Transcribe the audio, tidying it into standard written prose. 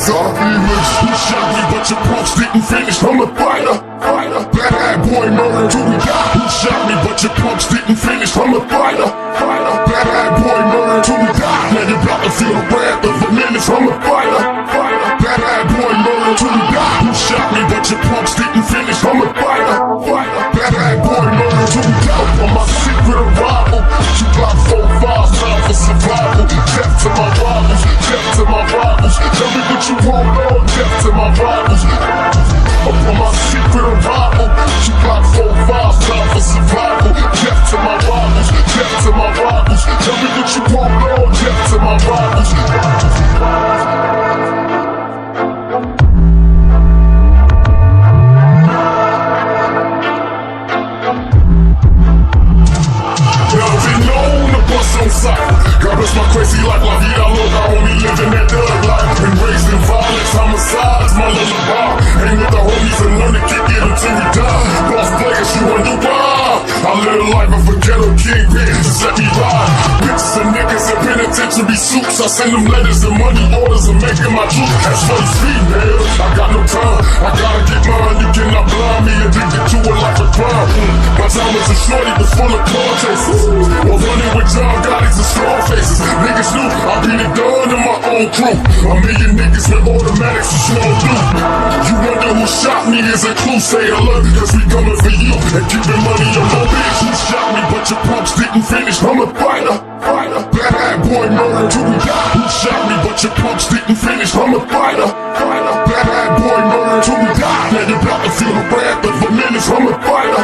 Remix. You shot me, but your punch didn't finish. I'm a fighter. Bad boy murder till we die. You shot me, but your punch didn't finish. I'm a fighter. Bad boy murder till we die. Now you're about to feel the wrath of a menace. I'm a fighter. Bad boy murder till we die. You shot me, but your punch didn't finish. I'm a fighter. Bad boy murder till we die. On my secret arrival, you block 4-5, time for survival. Death to my rivals, death to my rivals. Tell me what you want, Lord, death to my rivals. Upon my secret arrival, you block 4-5, time for survival. Death to my rivals, death to my rivals. Tell me what you want, Lord, death to my rivals. God bless my crazy life, la vida loca, only living that thug life. Been raised in violence, homicides, my lullaby. Hang with the homies and learn to kick it until we die. Boss players, you wonder why I live a life of a ghetto kingpin, just let me ride. Bitches and niggas in penitentiary suits, I send them letters and money orders and making my truth. That's for these females, I got no time, I gotta get mine. You cannot blind me, addicted to it like a crime. My time as a shorty was full of car chases, while running with John Gotti's and strong faces. Niggas knew I'd be the gun in my own crew. A million niggas with automatics and slow through. You wonder who shot me is a clue. Say alert, cause we coming for you and keeping money on my bitch. You shot me, but your punch didn't finish. I'm a fighter. Bad boy murder till we die. You shot me, but your punch didn't finish. I'm a fighter. Bad boy murder till we die. Now you're about to feel the wrath of a menace. I'm a fighter.